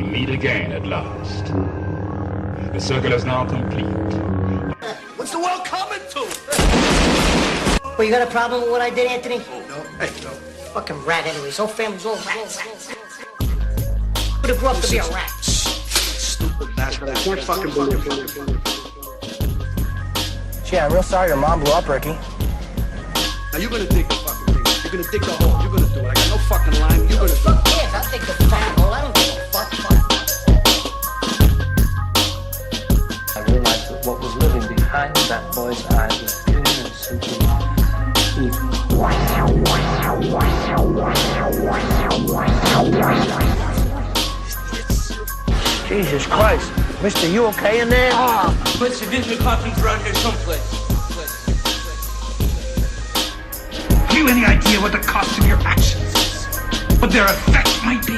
we meet again at last. The circle is now complete. What's the world coming to? Well, you got a problem with what I did, Anthony? No. Hey, no. Fucking rat anyway. His whole family's all rats. Would have grew up to be a rat. Stupid bastard. I can't fucking believe it. Gee, I'm real sorry your mom blew up, Ricky. Now you're gonna dig the fucking thing. You're gonna dig the hole. You're gonna do it. I got no fucking line. You're gonna do it. Fuck yes, I'll take the fat hole. I don't give a fuck. I realized that what was living behind that boy's eyes was pure and simple evil. Jesus Christ. Mister, you okay in there? Put sedition costumes around here someplace. Have you any idea what the cost of your actions is? What their effect might be?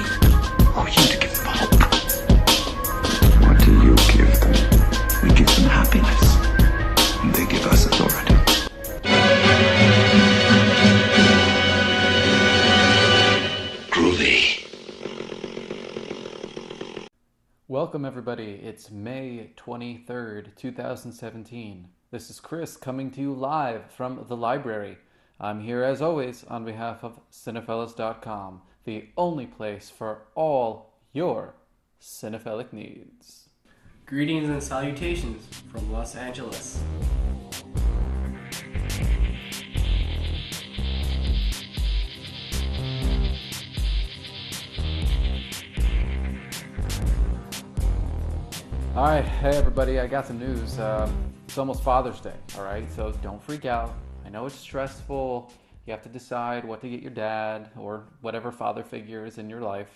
Or you to give them hope? What do you give them? We give them happiness. And they give us authority. Groovy. Welcome everybody, it's May 23rd, 2017. This is Chris coming to you live from the library. I'm here as always on behalf of Cinephellas.com, the only place for all your cinephilic needs. Greetings and salutations from Los Angeles. Alright, hey everybody, I got some news. It's almost Father's Day, alright? So don't freak out. I know it's stressful. You have to decide what to get your dad or whatever father figure is in your life.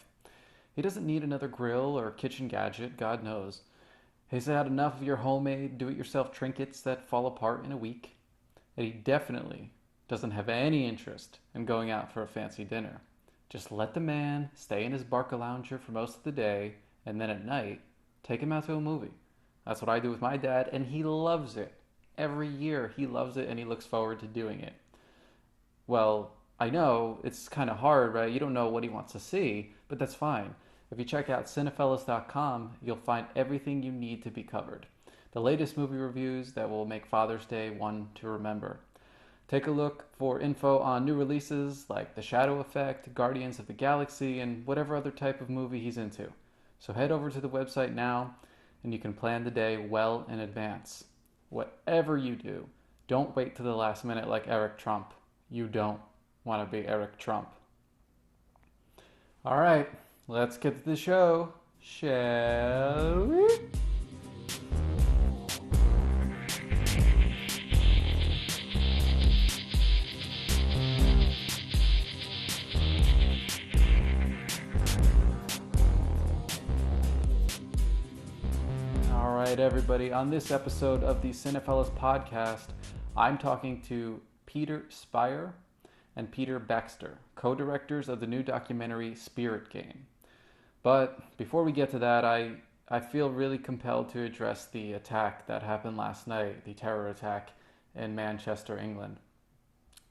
He doesn't need another grill or kitchen gadget, God knows. He's had enough of your homemade, do-it-yourself trinkets that fall apart in a week. And he definitely doesn't have any interest in going out for a fancy dinner. Just let the man stay in his Barcalounger for most of the day, and then at night, take him out to a movie. That's what I do with my dad, and he loves it. Every year, he loves it, and he looks forward to doing it. Well, I know it's kind of hard, right? You don't know what he wants to see, but that's fine. If you check out Cinephellas.com, you'll find everything you need to be covered. The latest movie reviews that will make Father's Day one to remember. Take a look for info on new releases like The Shadow Effect, Guardians of the Galaxy, and whatever other type of movie he's into. So head over to the website now, and you can plan the day well in advance. Whatever you do, don't wait to the last minute like Eric Trump. You don't want to be Eric Trump. All right, let's get to the show, shall we? All right, everybody. On this episode of the Cinephellas Podcast, I'm talking to Peter Spirer and Peter Baxter, co-directors of the new documentary Spirit Game. But before we get to that, I feel really compelled to address the attack that happened last night, the terror attack in Manchester, England.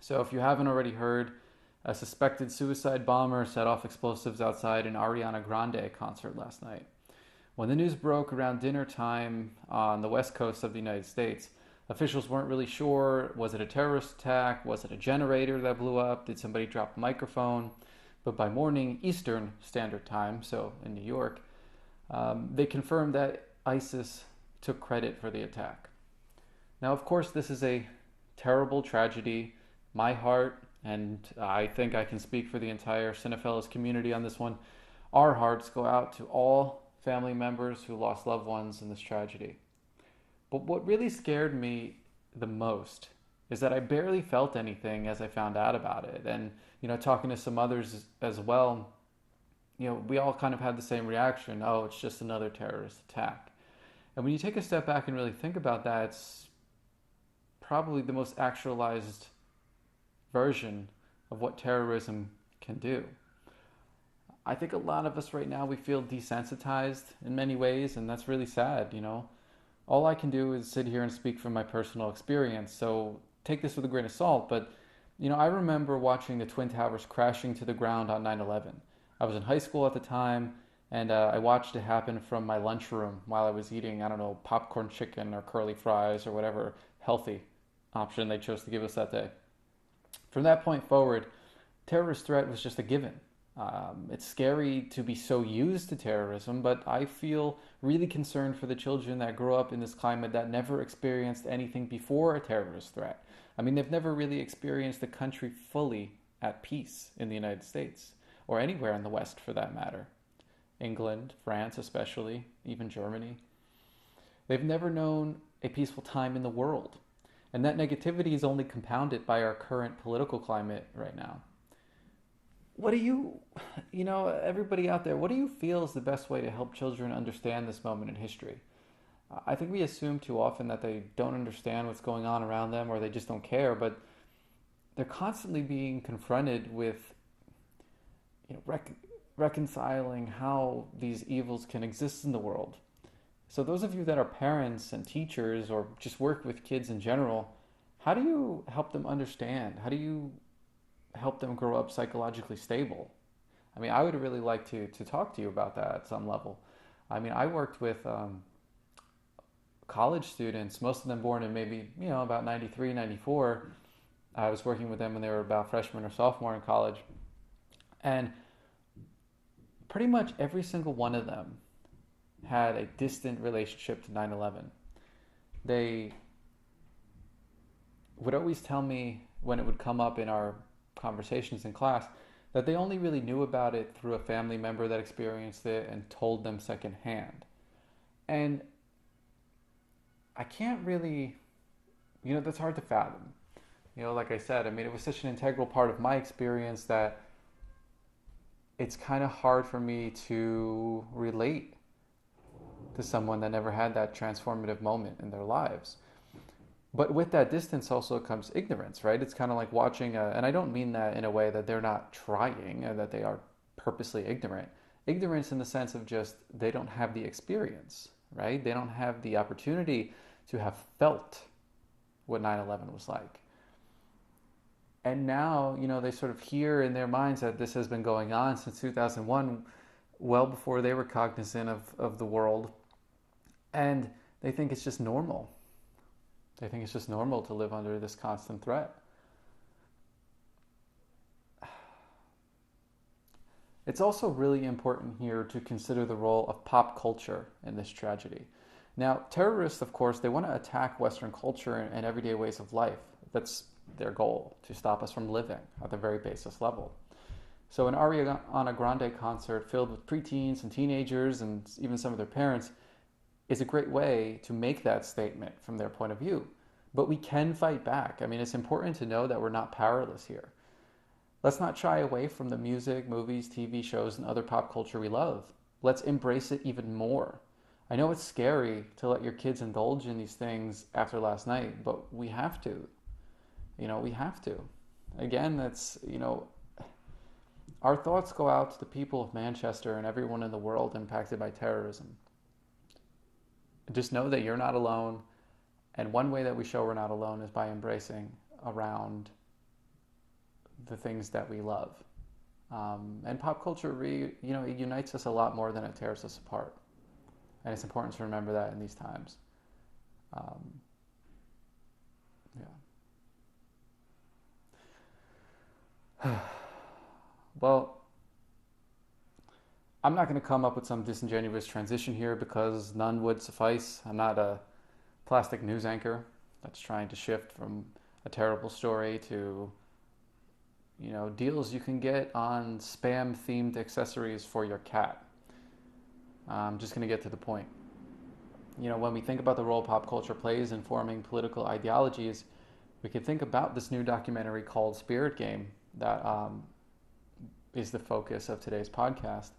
So if you haven't already heard, a suspected suicide bomber set off explosives outside an Ariana Grande concert last night. When the news broke around dinner time on the west coast of the United States, officials weren't really sure. Was it a terrorist attack? Was it a generator that blew up? Did somebody drop a microphone? But by morning Eastern Standard Time, so in New York, they confirmed that ISIS took credit for the attack. Now, of course, this is a terrible tragedy. My heart, and I think I can speak for the entire Cinephellas community on this one, our hearts go out to all family members who lost loved ones in this tragedy. But what really scared me the most is that I barely felt anything as I found out about it. And, talking to some others as well, we all kind of had the same reaction. Oh, it's just another terrorist attack. And when you take a step back and really think about that, it's probably the most actualized version of what terrorism can do. I think a lot of us right now, we feel desensitized in many ways, and that's really sad, All I can do is sit here and speak from my personal experience, so take this with a grain of salt, but, I remember watching the Twin Towers crashing to the ground on 9/11. I was in high school at the time, And I watched it happen from my lunchroom while I was eating, I don't know, popcorn chicken or curly fries or whatever healthy option they chose to give us that day. From that point forward, terrorist threat was just a given. It's scary to be so used to terrorism, but I feel really concerned for the children that grow up in this climate that never experienced anything before a terrorist threat. I mean, they've never really experienced a country fully at peace in the United States, or anywhere in the West for that matter. England, France especially, even Germany. They've never known a peaceful time in the world. And that negativity is only compounded by our current political climate right now. What do you everybody out there, what do you feel is the best way to help children understand this moment in history? I think we assume too often that they don't understand what's going on around them or they just don't care, but they're constantly being confronted with reconciling how these evils can exist in the world. So those of you that are parents and teachers or just work with kids in general, how do you help them understand? How do you help them grow up psychologically stable? I mean, I would really like to talk to you about that at some level. I mean, I worked with college students, most of them born in maybe, about 93, 94. I was working with them when they were about freshman or sophomore in college. And pretty much every single one of them had a distant relationship to 9/11. They would always tell me when it would come up in our conversations in class that they only really knew about it through a family member that experienced it and told them secondhand. And I can't really, that's hard to fathom. Like I said, I mean, it was such an integral part of my experience that it's kind of hard for me to relate to someone that never had that transformative moment in their lives. But with that distance also comes ignorance, right? It's kind of like watching, and I don't mean that in a way that they're not trying or that they are purposely ignorant. Ignorance in the sense of just they don't have the experience, right? They don't have the opportunity to have felt what 9/11 was like. And now, they sort of hear in their minds that this has been going on since 2001, well before they were cognizant of the world. And they think it's just normal. They think it's just normal to live under this constant threat. It's also really important here to consider the role of pop culture in this tragedy. Now, terrorists, of course, they want to attack Western culture and everyday ways of life. That's their goal, to stop us from living at the very basis level. So an Ariana Grande concert filled with preteens and teenagers and even some of their parents is a great way to make that statement from their point of view. But we can fight back. I mean, it's important to know that we're not powerless here. Let's not shy away from the music, movies, TV shows, and other pop culture we love. Let's embrace it even more. I know it's scary to let your kids indulge in these things after last night, but we have to. We have to. Again, that's, our thoughts go out to the people of Manchester and everyone in the world impacted by terrorism. Just know that you're not alone. And one way that we show we're not alone is by embracing around the things that we love. And pop culture, it unites us a lot more than it tears us apart. And it's important to remember that in these times. Well, I'm not going to come up with some disingenuous transition here because none would suffice. I'm not a plastic news anchor that's trying to shift from a terrible story to, deals you can get on spam-themed accessories for your cat. I'm just going to get to the point. When we think about the role pop culture plays in forming political ideologies, we can think about this new documentary called Spirit Game that is the focus of today's podcast.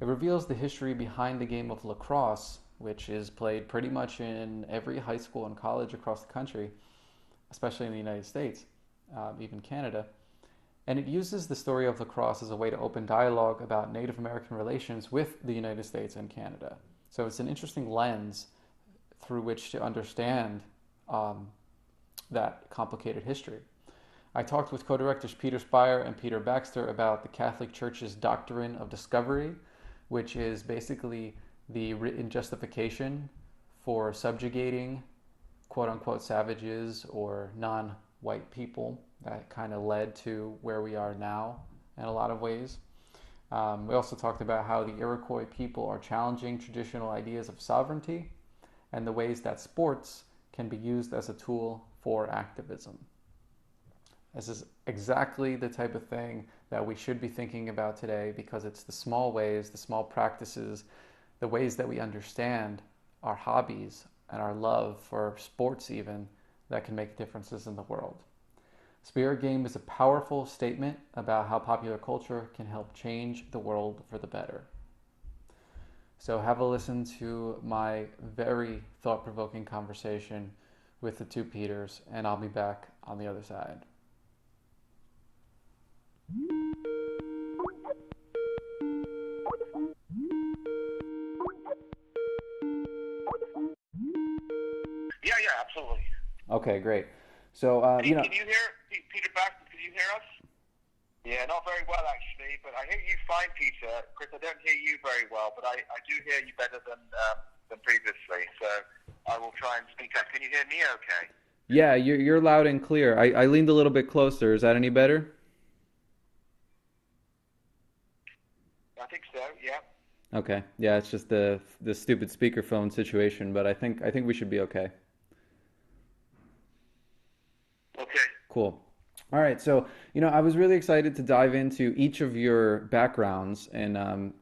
It reveals the history behind the game of lacrosse, which is played pretty much in every high school and college across the country, especially in the United States, even Canada. And it uses the story of lacrosse as a way to open dialogue about Native American relations with the United States and Canada. So it's an interesting lens through which to understand that complicated history. I talked with co-directors Peter Spirer and Peter Baxter about the Catholic Church's doctrine of discovery, which is basically the written justification for subjugating quote-unquote savages or non-white people that kind of led to where we are now in a lot of ways. We also talked about how the Iroquois people are challenging traditional ideas of sovereignty and the ways that sports can be used as a tool for activism. This is exactly the type of thing that we should be thinking about today, because it's the small ways, the small practices, the ways that we understand our hobbies and our love for sports even, that can make differences in the world. Spirit Game is a powerful statement about how popular culture can help change the world for the better. So have a listen to my very thought-provoking conversation with the two Peters, and I'll be back on the other side. Yeah, absolutely. Okay, great. So, Can you hear Peter Baxter? Can you hear us? Yeah, not very well actually, but I hear you fine, Peter. Chris, I don't hear you very well, but I do hear you better than previously. So I will try and speak up. Can you hear me? Okay. Yeah, you're loud and clear. I leaned a little bit closer. Is that any better? I think so. Yeah. Okay. Yeah, it's just the stupid speakerphone situation, but I think we should be okay. Okay. Cool. All right. So, I was really excited to dive into each of your backgrounds and,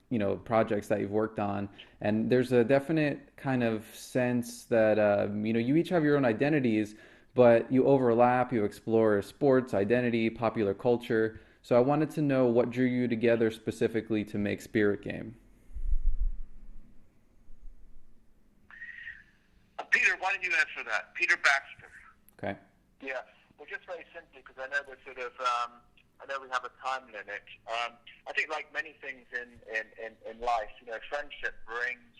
projects that you've worked on. And there's a definite kind of sense that, you each have your own identities, but you overlap, you explore sports, identity, popular culture. So I wanted to know what drew you together specifically to make Spirit Game. Peter, why don't you answer that? Peter Baxter. Okay. Yeah. Well, just very simply, because I know we're I know we have a time limit. I think, like many things in life, friendship brings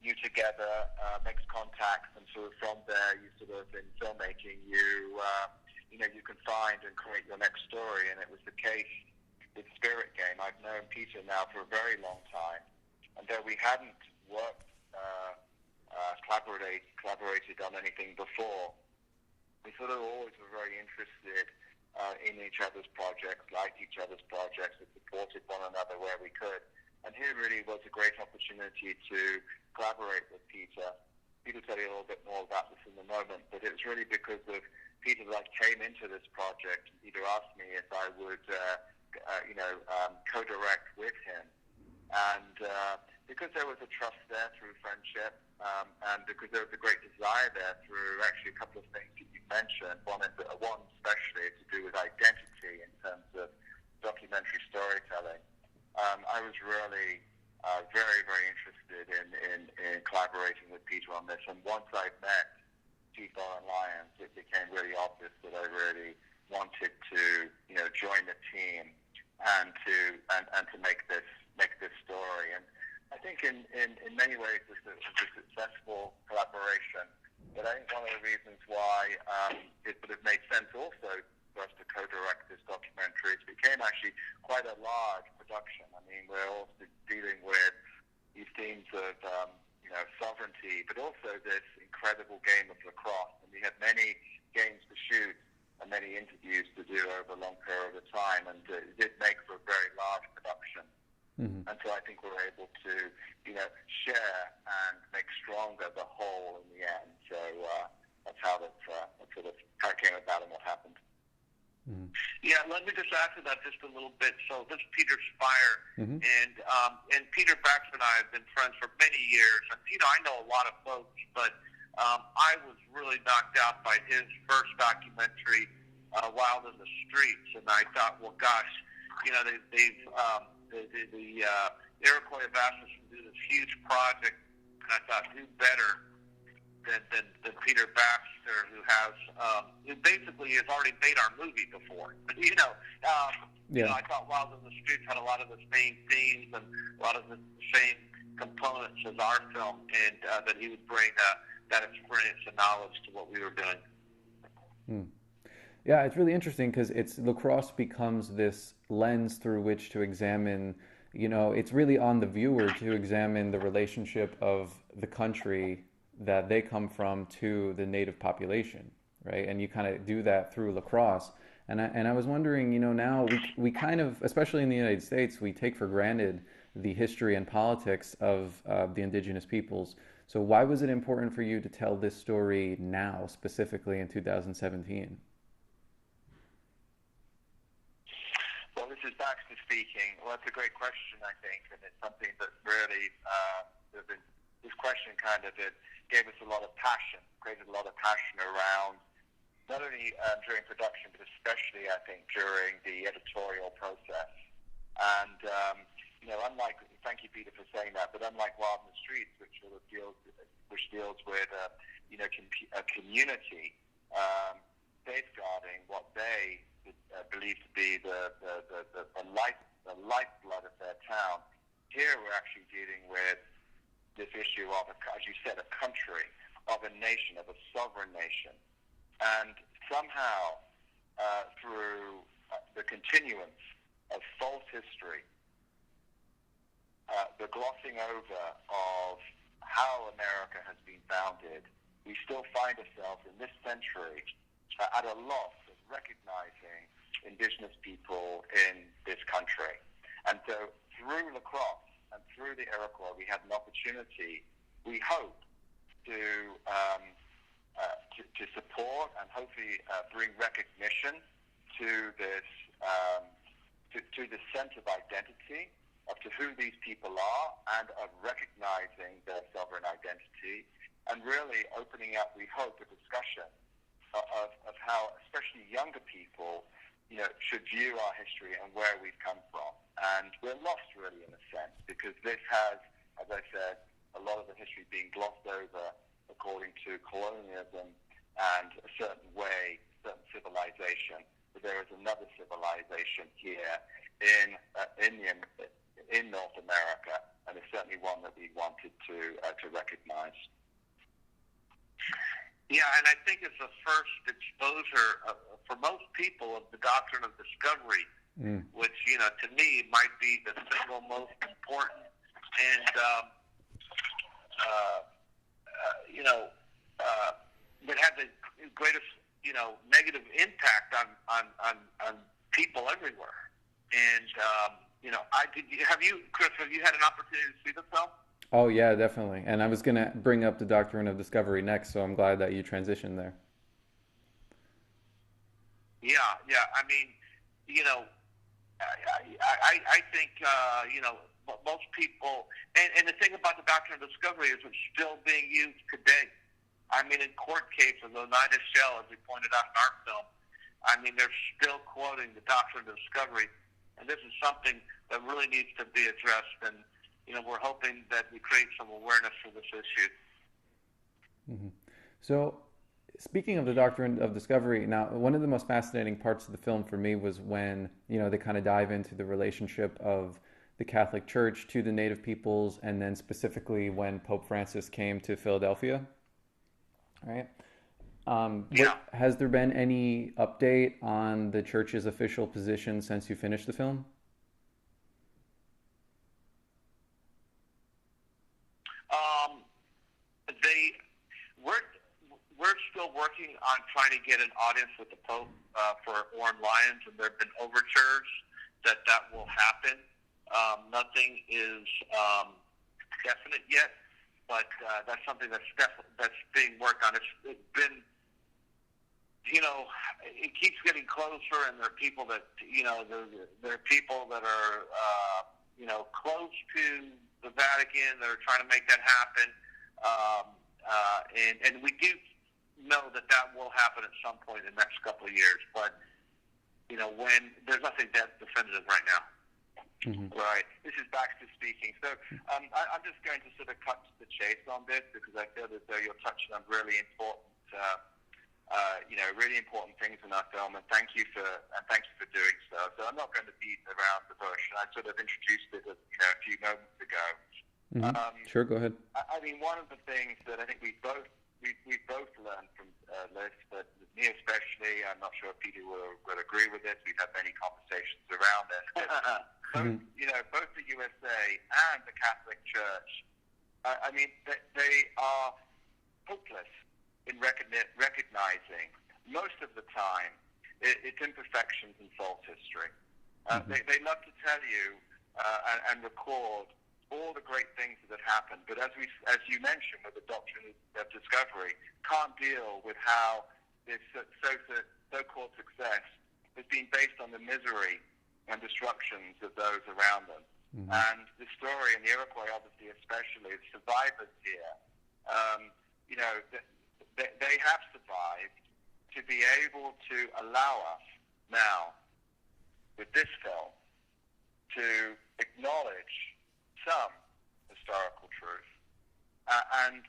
you together, makes contacts, and sort of from there, you sort of in filmmaking, you can find and create your next story. And it was the case with Spirit Game. I've known Peter now for a very long time, and though we hadn't worked, collaborated on anything before, we sort of always were very interested in each other's projects, liked each other's projects, and supported one another where we could. And here really was a great opportunity to collaborate with Peter. Peter will tell you a little bit more about this in a moment, but it was really because of Peter that I came into this project. Peter asked me if I would, co-direct with him. And because there was a trust there through friendship, and because there was a great desire there through actually a couple of things that you mentioned, one especially to do with identity in terms of documentary storytelling, I was really very, very interested in collaborating with Peter on this. And once I met Peter and Lyons, it became really obvious that I really wanted to, join the team and to make this story. And I think in many ways this is a successful collaboration. But I think one of the reasons why it would have made sense also for us to co-direct this documentary, it became actually quite a large production. I mean, we're also dealing with these themes of sovereignty, but also this incredible game of lacrosse. And we had many games to shoot and many interviews to do over a long period of time, and it did make for a very large production. Mm-hmm. And so I think we're able to, share and make stronger the whole in the end. So that's how how it came about and what happened. Mm-hmm. Yeah, let me just add to that just a little bit. So this is Peter Spirer, mm-hmm. and Peter Baxter and I have been friends for many years. And I know a lot of folks, but I was really knocked out by his first documentary, Wild in the Streets, and I thought, well, gosh, the Iroquois have asked us to do this huge project, and I thought, who better than Peter Baxter, who basically has already made our movie before. But I thought Wild in the Streets had a lot of the same themes and a lot of the same components as our film, and that he would bring that experience and knowledge to what we were doing. Hmm. Yeah, it's really interesting because lacrosse becomes this lens through which to examine it's really on the viewer to examine the relationship of the country that they come from to the native population, right? And you kind of do that through lacrosse. And I was wondering, now we kind of, especially in the United States, we take for granted the history and politics of the indigenous peoples. So why was it important for you to tell this story now, specifically in 2017? Well, this is Baxter speaking. Well, that's a great question, I think, and it's something that really, this question kind of gave us a lot of passion, created a lot of passion around, not only during production, but especially, I think, during the editorial process. And, unlike, thank you, Peter, for saying that, but unlike Wild in the Streets, which deals with, a community safeguarding what they believe to be the lifeblood of their town, here we're actually dealing with this issue of, as you said, a country, of a nation, of a sovereign nation. And somehow, through the continuance of false history, the glossing over of how America has been founded, we still find ourselves in this century at a loss of recognizing indigenous people in this country. And so through lacrosse and through the Iroquois, we had an opportunity, we hope, to support and hopefully bring recognition to this to the sense of identity, of to who these people are, and of recognizing their sovereign identity, and really opening up, we hope, a discussion of how especially younger people, should view our history and where we've come from. And we're lost, really, in a sense, because this has, as I said, a lot of the history being glossed over according to colonialism and a certain way, certain civilization. But there is another civilization here in North America, and it's certainly one that we wanted to recognize. Yeah, and I think it's the first exposure for most people of the doctrine of discovery, which, to me, might be the single most important and, that had the greatest, negative impact on people everywhere. And, Chris, have you had an opportunity to see the film? Oh, yeah, definitely. And I was going to bring up the doctrine of discovery next, so I'm glad that you transitioned there. Yeah. I mean, I think, most people, and the thing about the doctrine of discovery is it's still being used today. I mean, in court cases, Oneida Shell, as we pointed out in our film, I mean, they're still quoting the doctrine of discovery, and this is something that really needs to be addressed, and we're hoping that we create some awareness for this issue. Mm-hmm. So, speaking of the doctrine of discovery, now one of the most fascinating parts of the film for me was when they kind of dive into the relationship of the Catholic Church to the native peoples, and then specifically when Pope Francis came to Philadelphia. Right? Has there been any update on the church's official position since you finished the film? We're still working on trying to get an audience with the Pope for Orange Lions, and there have been overtures that will happen. Nothing is definite yet, but that's something that's being worked on. It's been, it keeps getting closer, and there are people that there are people that are close to the Vatican that are trying to make that happen. And we do know that will happen at some point in the next couple of years, but when there's nothing that definitive right now. Mm-hmm. Right. This is Baxter speaking. So I'm just going to sort of cut to the chase on this, because I feel as though you're touching on really important, really important things in our film, and thank you for doing so. So I'm not going to beat around the bush. I sort of introduced it, a few moments ago. Mm-hmm. Sure, go ahead. I mean, one of the things that I think we both we both learned from this, but me especially, I'm not sure if Peter will agree with this. We've had many conversations around this. Both the USA and the Catholic Church, I mean, they are hopeless in recognizing most of the time its imperfections and false history. They love to tell you and record all the great things that have happened, but as you mentioned with the doctrine of discovery, can't deal with how this so-called success has been based on the misery and destructions of those around them. And the story, and the Iroquois obviously especially, the survivors here, they have survived to be able to allow us now, with this film, to acknowledge some historical truth and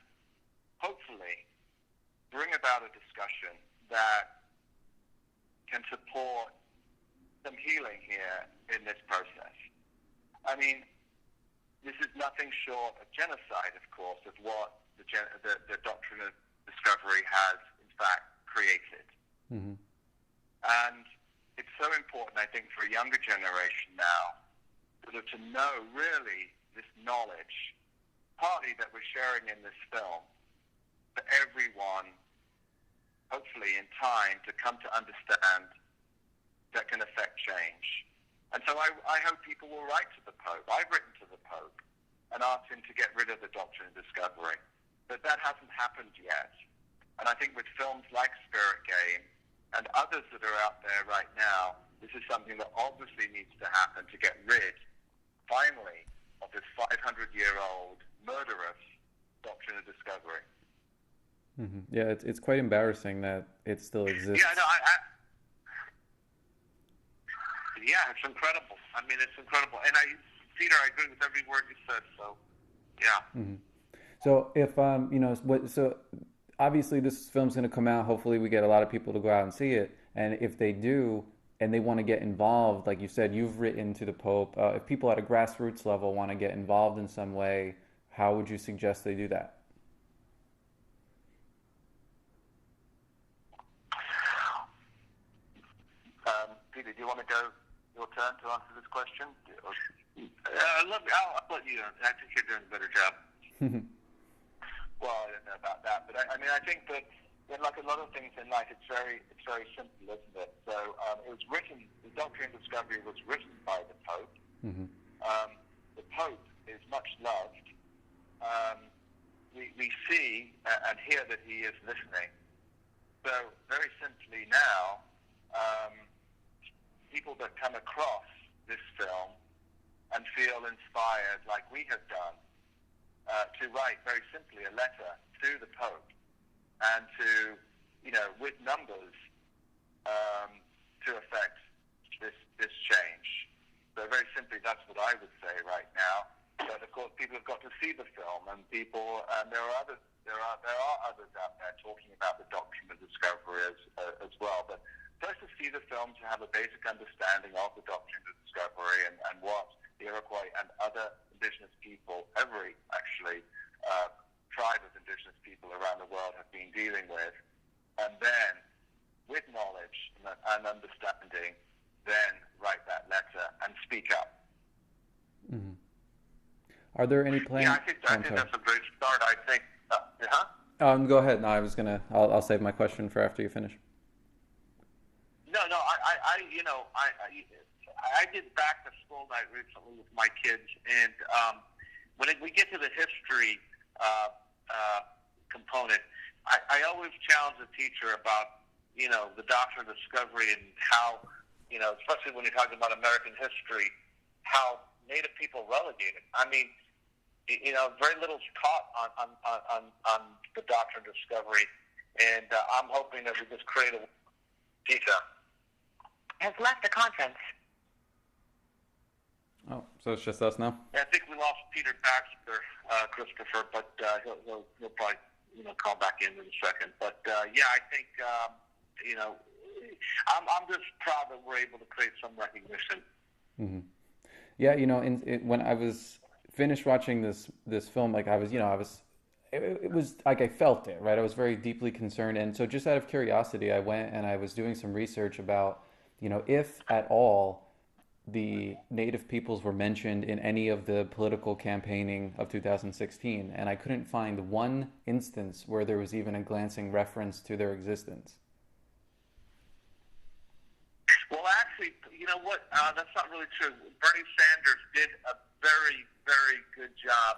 hopefully bring about a discussion that can support some healing here in this process. I mean, this is nothing short of genocide, of course, of what the doctrine of discovery has, in fact, created. And it's so important, I think, for a younger generation now to know really this knowledge, partly that we're sharing in this film, for everyone, hopefully in time, to come to understand that can affect change. And so I hope people will write to the Pope. I've written to the Pope and asked him to get rid of the doctrine of discovery. But that hasn't happened yet. And I think with films like Spirit Game and others that are out there right now, this is something that obviously needs to happen to get rid, finally, of this 500-year-old murderous doctrine of discovery. Yeah, it's quite embarrassing that it still exists. Yeah, no, yeah, it's incredible. I mean, it's incredible. And Peter, I agree with every word you said. So, yeah. So if so obviously this film's going to come out. Hopefully, we get a lot of people to go out and see it. And if they do, and they want to get involved, like you said, you've written to the Pope. If people at a grassroots level want to get involved in some way, how would you suggest they do that? Peter, do you want to go your turn to answer this question? I'll let you. I think you're doing a better job. Well, I don't know about that, but I mean, I think that like a lot of things in life, it's very simple, isn't it? So it was written. The Doctrine of Discovery was written by the Pope. The Pope is much loved. We see and hear that he is listening. So very simply now, people that come across this film and feel inspired, like we have done, to write very simply a letter to the Pope and to, with numbers, to affect this change. So very simply, that's what I would say right now. But of course, people have got to see the film, and there are others out there talking about the doctrine of discovery as well. But first, to see the film, to have a basic understanding of the doctrine of discovery and what the Iroquois and other indigenous people, every actually tribe of indigenous people around the world have been dealing with, and then with knowledge and understanding, then write that letter and speak up. Are there any plans? Yeah, I think that's a great start. I think. Go ahead. No, I'll save my question for after you finish. No. I did back to school night recently with my kids, and when we get to the history component, I always challenge the teacher about the doctrine of discovery and how especially when you're talking about American history, how Native people relegated. I mean, very little's taught on the doctrine of discovery, and I'm hoping that we just create a teacher. Has left the conference. Oh, so it's just us now? Yeah, I think we lost Peter Baxter, Christopher, but he'll probably call back in a second. But yeah, I think I'm just proud that we're able to create some recognition. Yeah, when I was finished watching this film, like I was it was like I felt it, right? I was very deeply concerned. And so just out of curiosity, I went and I was doing some research about, if at all the native peoples were mentioned in any of the political campaigning of 2016. And I couldn't find one instance where there was even a glancing reference to their existence. Well, actually, you know what? That's not really true. Bernie Sanders did a very, very good job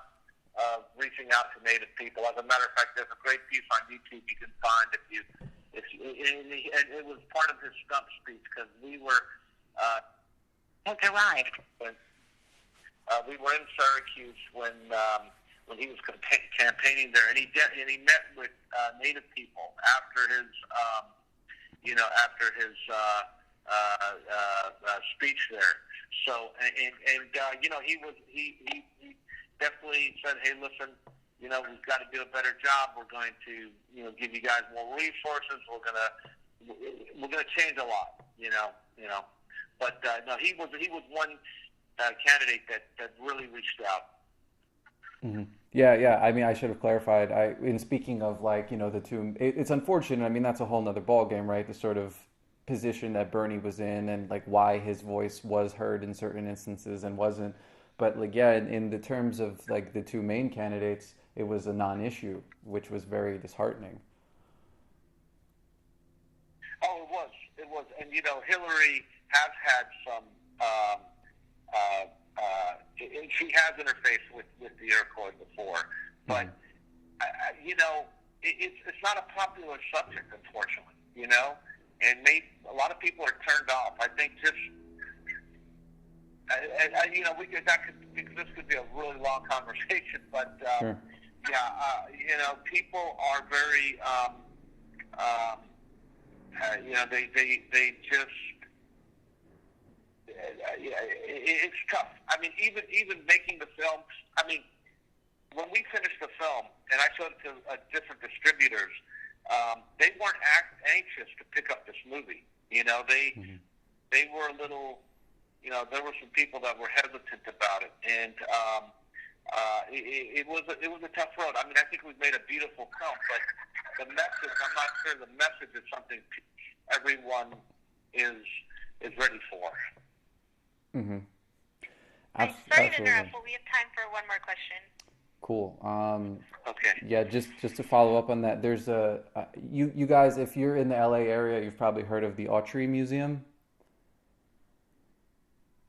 of reaching out to Native people. As a matter of fact, there's a great piece on YouTube you can find and it was part of his stump speech because we were arrived. We were in Syracuse when he was campaigning there, and he met with Native people after his speech there. So he definitely said, hey, listen, we've got to do a better job. We're going to give you guys more resources. We're gonna change a lot. But no, he was one candidate that really reached out. Mm-hmm. Yeah. I mean, I should have clarified. In speaking of the two, it's unfortunate. I mean, that's a whole nother ball game, right? The sort of position that Bernie was in, and why his voice was heard in certain instances and wasn't. But in the terms of the two main candidates, it was a non-issue, which was very disheartening. Oh, it was, and Hillary has had some. She has interfaced with the Iroquois before, but it's not a popular subject, unfortunately. And a lot of people are turned off. I think just. This could be a really long conversation, but sure. People are very, they just, it's tough. I mean, even making the film. I mean, when we finished the film and I showed it to different distributors, they weren't anxious to pick up this movie. They were a little. There were some people that were hesitant about it, and it was a tough road. I mean, I think we've made a beautiful film, but the message, I'm not sure the message is something everyone is ready for. Mm-hmm. Sorry to interrupt, but we have time for one more question. Cool. Okay. Yeah, just to follow up on that, there's you guys, if you're in the LA area, you've probably heard of the Autry Museum.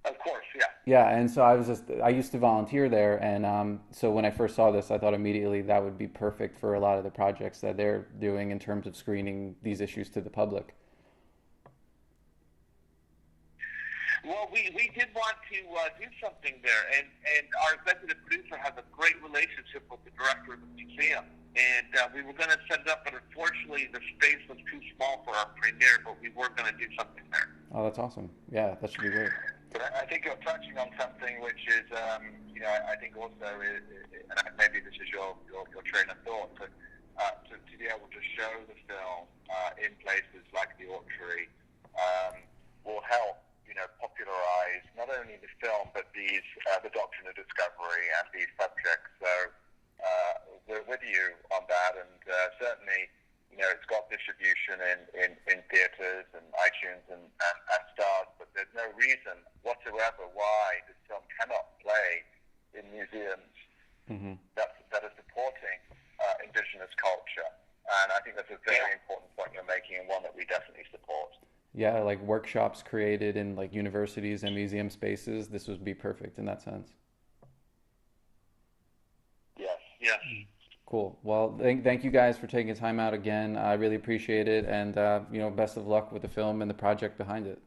Of course, yeah. Yeah, and so I used to volunteer there, and so when I first saw this, I thought immediately that would be perfect for a lot of the projects that they're doing in terms of screening these issues to the public. Well, we did want to do something there, and our executive producer has a great relationship with the director of the museum, and we were going to set it up, but unfortunately the space was too small for our premiere, but we were going to do something there. Oh, that's awesome. Yeah, that should be great. But I think you're touching on something which is, I think also, and maybe this is your train of thought, but to be able to show the film in places like the Autry will help, popularize not only the film but the doctrine of discovery and these subjects. So we're with you on that, and certainly, it's got distribution in theaters and iTunes and Stars, but there's no reason whatsoever why this film cannot play in museums that are supporting indigenous culture. And I think that's a very important point you're making, and one that we definitely support. Yeah, like workshops created in universities and museum spaces, this would be perfect in that sense. Yes. Cool. Well, thank you guys for taking time out again. I really appreciate it, and best of luck with the film and the project behind it.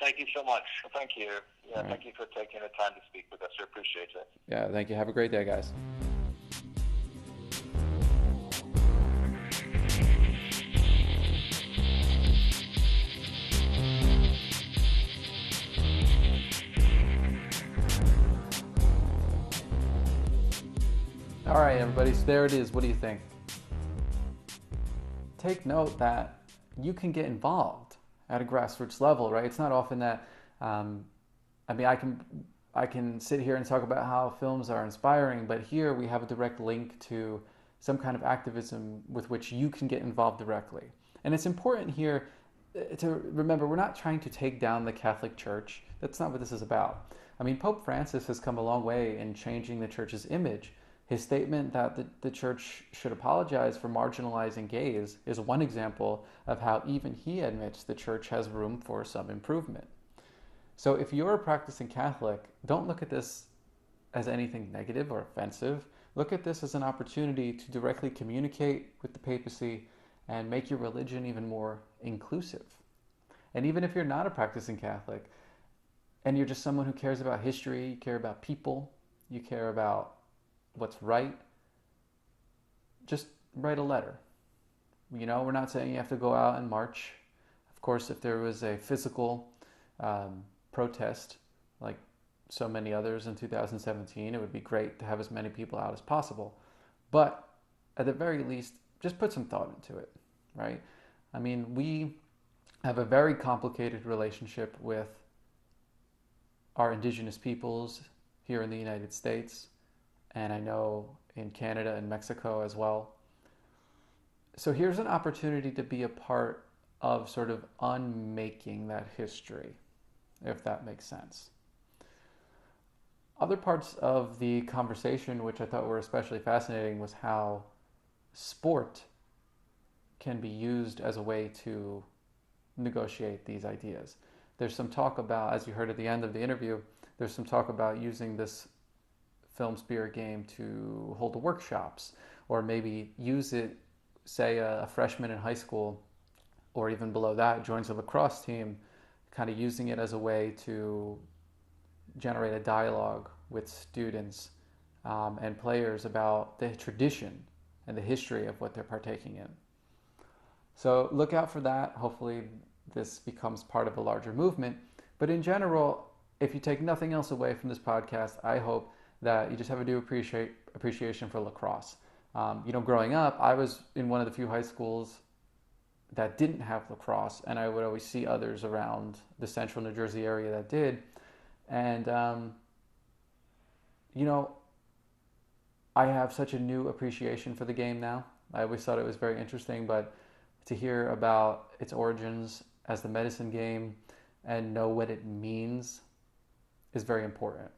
Thank you so much. Thank you. Yeah, Thank you for taking the time to speak with us. We appreciate it. Yeah, thank you. Have a great day, guys. All right, everybody, so there it is. What do you think? Take note that you can get involved at a grassroots level, right? It's not often that, I can I can sit here and talk about how films are inspiring, but here we have a direct link to some kind of activism with which you can get involved directly. And it's important here to remember, we're not trying to take down the Catholic Church. That's not what this is about. I mean, Pope Francis has come a long way in changing the church's image. His statement that the church should apologize for marginalizing gays is one example of how even he admits the church has room for some improvement. So if you're a practicing Catholic, don't look at this as anything negative or offensive. Look at this as an opportunity to directly communicate with the papacy and make your religion even more inclusive. And even if you're not a practicing Catholic, and you're just someone who cares about history, you care about people, you care about what's right, just write a letter. You know, we're not saying you have to go out and march. Of course, if there was a physical protest like so many others in 2017, it would be great to have as many people out as possible. But at the very least, just put some thought into it, right? I mean, we have a very complicated relationship with our indigenous peoples here in the United States, and I know in Canada and Mexico as well. So here's an opportunity to be a part of sort of unmaking that history, if that makes sense. Other parts of the conversation, which I thought were especially fascinating, was how sport can be used as a way to negotiate these ideas. There's some talk about, as you heard at the end of the interview, there's some talk about using this film Spirer game to hold workshops, or maybe use it, say a freshman in high school, or even below that, joins a lacrosse team, kind of using it as a way to generate a dialogue with students and players about the tradition and the history of what they're partaking in. So look out for that. Hopefully this becomes part of a larger movement. But in general, if you take nothing else away from this podcast, I hope that you just have a new appreciation for lacrosse. Growing up, I was in one of the few high schools that didn't have lacrosse, and I would always see others around the central New Jersey area that did. And, I have such a new appreciation for the game now. I always thought it was very interesting, but to hear about its origins as the medicine game and know what it means is very important.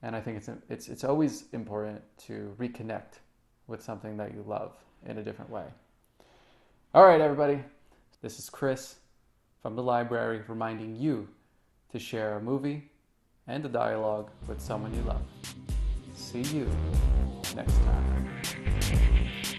And I think it's always important to reconnect with something that you love in a different way. All right, everybody. This is Chris from the library reminding you to share a movie and a dialogue with someone you love. See you next time.